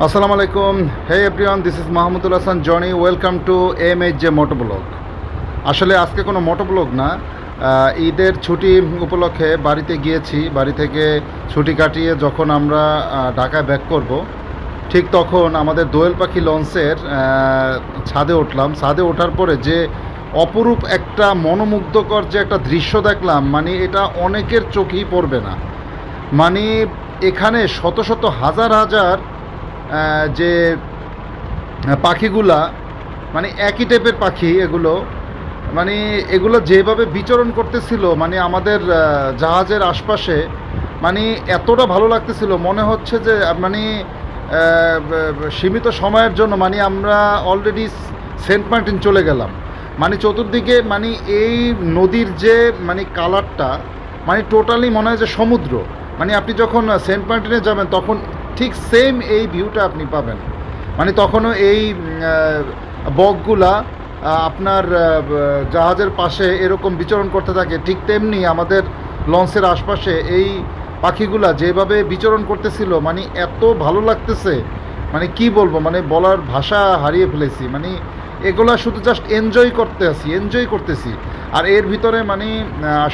আসসালামু আলাইকুম। Hey everyone, this is Mahmudul Hasan Jony. Welcome to MHJ Motoblog. আসলে আজকে কোনো মোটোব্লগ না, ঈদের ছুটি উপলক্ষে বাড়িতে গিয়েছি। বাড়ি থেকে ছুটি কাটিয়ে যখন আমরা ঢাকায় ব্যাক করব, ঠিক তখন আমাদের দোয়েল পাখি লঞ্চের ছাদে উঠলাম। ছাদে ওঠার পরে যে অপরূপ একটা মনোমুগ্ধকর যে একটা দৃশ্য দেখলাম, মানে এটা অনেকের চোখেই পড়বে না। মানে এখানে শত শত হাজার হাজার যে পাখিগুলা, মানে একই টাইপের পাখি এগুলো, মানে এগুলো যেভাবে বিচরণ করতেছিল মানে আমাদের জাহাজের আশপাশে, মানে এতটা ভালো লাগতেছিল, মনে হচ্ছে যে মানে সীমিত সময়ের জন্য মানে আমরা অলরেডি সেন্ট মার্টিন চলে গেলাম। মানে চতুর্দিকে মানে এই নদীর যে মানে কালারটা, মানে টোটালি মনে হয় যে সমুদ্র। মানে আপনি যখন সেন্ট মার্টিনে যাবেন তখন ঠিক সেম এই ভিউটা আপনি পাবেন। মানে তখনও এই বকগুলা আপনার জাহাজের পাশে এরকম বিচরণ করতে থাকে, ঠিক তেমনি আমাদের লঞ্চের আশপাশে এই পাখিগুলা যেভাবে বিচরণ করতেছিল, মানে এত ভালো লাগতেছে, মানে কি বলবো, মানে বলার ভাষা হারিয়ে ফেলেছি। মানে এগুলা শুধু জাস্ট এনজয় করতেছি। আর এর ভিতরে মানে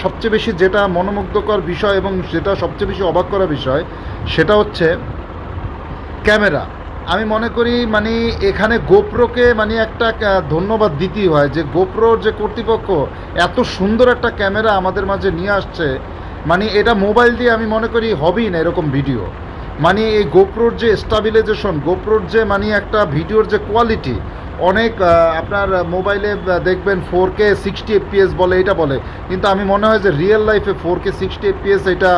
সবচেয়ে বেশি যেটা মনোমুগ্ধকর বিষয় এবং যেটা সবচেয়ে বেশি অবাক করা বিষয়, সেটা হচ্ছে ক্যামেরা। আমি মনে করি মানে এখানে গোপ্রোকে মানে একটা ধন্যবাদ দিতেই হয়, যে গোপ্রোর যে কর্তৃপক্ষ এত সুন্দর একটা ক্যামেরা আমাদের মাঝে নিয়ে আসছে। মানে এটা মোবাইল দিয়ে আমি মনে করি হবেই না এরকম ভিডিও। মানে এই গোপ্রোর যে স্টাবিলাইজেশন, গোপ্রোর যে মানে একটা ভিডিওর যে কোয়ালিটি, অনেক আপনার মোবাইলে দেখবেন 4K 60 FPS বলে, এটা বলে, কিন্তু আমি মনে হয় যে রিয়েল লাইফে 4K 60 FPS এটা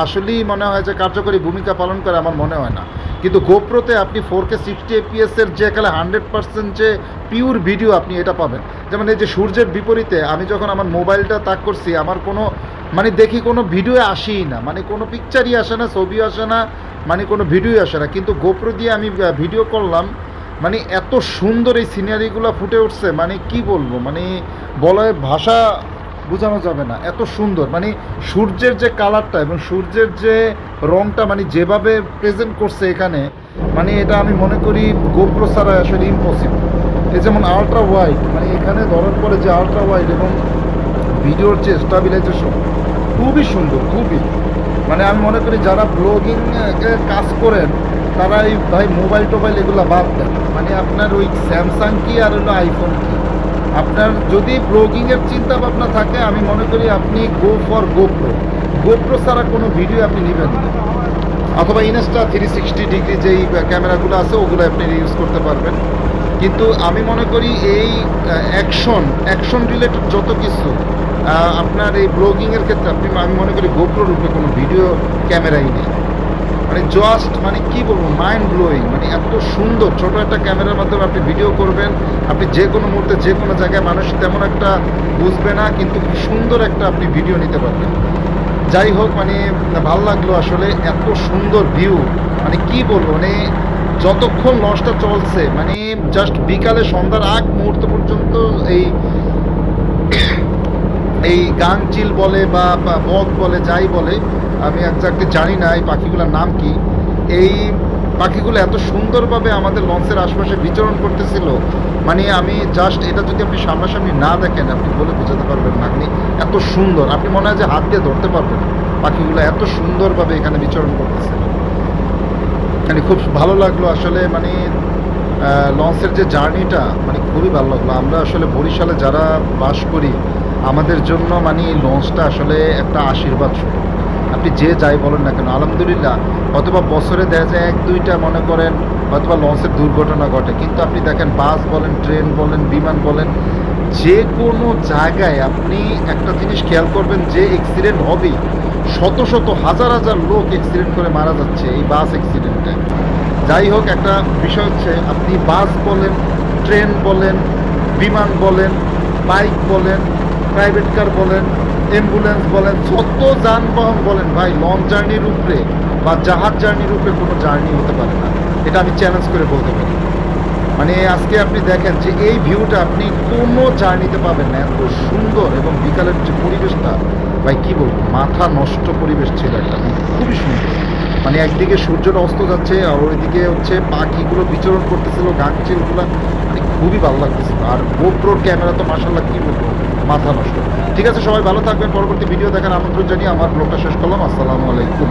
আসলেই মনে হয় যে কার্যকরী ভূমিকা পালন করে, আমার মনে হয় না। কিন্তু গোপ্রোতে আপনি 4K 60 FPS যে এখানে 100% যে পিওর ভিডিও আপনি এটা পাবেন। যেমন এই যে সূর্যের বিপরীতে আমি যখন আমার মোবাইলটা তাক করছি, আমার কোনো মানে দেখি কোনো ভিডিও আসেই না, মানে কোনো পিকচারই আসে না, ছবিও আসে না, মানে কোনো ভিডিওই আসে না। কিন্তু গোপ্রো দিয়ে আমি ভিডিও করলাম, মানে এত সুন্দর এই সিনারিগুলো ফুটে উঠছে, মানে কি বলবো, মানে বলায় ভাষা বোঝানো যাবে না, এত সুন্দর। মানে সূর্যের যে কালারটা এবং সূর্যের যে রঙটা মানে যেভাবে প্রেজেন্ট করছে এখানে, মানে এটা আমি মনে করি গোপ্রো ছাড়া আসলে ইম্পসিবল। এই যেমন আলট্রা ওয়াইড, মানে এখানে ধরার পরে যে আলট্রা ওয়াইড এবং ভিডিওর যে স্টাবিলাইজেশন খুবই সুন্দর, খুবই। মানে আমি মনে করি যারা ব্লগিং কাজ করেন তারা এই ভাই মোবাইল টোবাইল এগুলো বাদ দেন। মানে আপনার ওই স্যামসাং কি আর হলো আইফোন কি, আপনার যদি ব্লগিংয়ের চিন্তা ভাবনা থাকে আমি মনে করি আপনি গো ফর গোপ্রো। গোপ্রো ছাড়া কোনো ভিডিও আপনি নেবেন না। অথবা ইনস্টা 360 ডিগ্রি যেই ক্যামেরাগুলো আছে ওগুলো আপনি ইউজ করতে পারবেন। কিন্তু আমি মনে করি এই অ্যাকশন রিলেটেড যত কিছু আপনার এই ব্লগিংয়ের ক্ষেত্রে আমি মনে করি গোপ্রো রূপে কোনো ভিডিও ক্যামেরাই নেই। মানে জাস্ট মানে কি বলবো, মাইন্ড ব্লোয়িং। মানে এত সুন্দর ছোট একটা ক্যামেরার মাধ্যমে আপনি ভিডিও করবেন, আপনি যে কোনো মুহূর্তে যে কোনো জায়গায় মানুষ তেমন একটা বুঝবে না, কিন্তু খুব সুন্দর একটা আপনি ভিডিও নিতে পারবেন। যাই হোক, মানে ভালো লাগলো আসলে, এত সুন্দর ভিউ, মানে কি বলবো, মানে যতক্ষণ লঞ্চটা চলছে, মানে জাস্ট বিকালে সন্ধ্যার আগ মুহূর্ত পর্যন্ত এই এই গাংচিল বলে বা বক বলে, যাই বলে, আমি একজাক্টলি জানি না এই পাখিগুলোর নাম কি। এই পাখিগুলো এত সুন্দরভাবে আমাদের লঞ্চের আশপাশে বিচরণ করতেছিল, মানে আমি জাস্ট এটা যদি আপনি সামনাসামনি না দেখেন আপনি বলে বোঝাতে পারবেন না। আপনি এত সুন্দর, আপনি মনে হয় যে হাত দিয়ে ধরতে পারবেন, পাখিগুলো এত সুন্দরভাবে এখানে বিচরণ করতেছিল। মানে খুব ভালো লাগলো আসলে। মানে লঞ্চের যে জার্নিটা মানে খুবই ভালো লাগলো। আমরা আসলে বরিশালে যারা বাস করি, আমাদের জন্য মানে এই লঞ্চটা আসলে একটা আশীর্বাদ স্বরূপ। আপনি যে যাই বলেন না কেন, আলহামদুলিল্লাহ, অথবা বছরে দেখা যায় 1-2টা মনে করেন অথবা লঞ্চের দুর্ঘটনা ঘটে, কিন্তু আপনি দেখেন বাস বলেন, ট্রেন বলেন, বিমান বলেন, যে কোনো জায়গায় আপনি একটা জিনিস খেয়াল করবেন যে অ্যাক্সিডেন্ট হবেই, শত শত হাজার হাজার লোক অ্যাক্সিডেন্ট করে মারা যাচ্ছে এই বাস অ্যাক্সিডেন্টে। যাই হোক, একটা বিষয় হচ্ছে আপনি বাস বলেন, ট্রেন বলেন, বিমান বলেন, বাইক বলেন, প্রাইভেট কার বলেন, অ্যাম্বুলেন্স বলেন, যত যানবাহন বলেন ভাই, লং জার্নির উপরে বা জাহাজ জার্নির উপরে কোনো জার্নি হতে পারে না, এটা আমি চ্যালেঞ্জ করে বলতে পারি। মানে আজকে আপনি দেখেন যে এই ভিউটা আপনি কোনো জার্নিতে পাবেন না, এত সুন্দর। এবং বিকালের যে পরিবেশটা ভাই কি বলবো, মাথা নষ্ট পরিবেশ ছিল একটা, খুবই সুন্দর। মানে একদিকে সূর্যটা অস্ত যাচ্ছে আর ওইদিকে হচ্ছে পাখিগুলো বিচরণ করতেছিল, গাংচিলগুলো, মানে খুবই ভালো লাগতেছিল। আর গোপ্রোর ক্যামেরা তো মাশাআল্লাহ কি বলবো, মাথা নষ্ট। ঠিক আছে, সবাই ভালো থাকবেন, পরবর্তী ভিডিও দেখার আমন্ত্রণ জানিয়ে আমার ব্লগটা শেষ করলাম। আসসালামু আলাইকুম।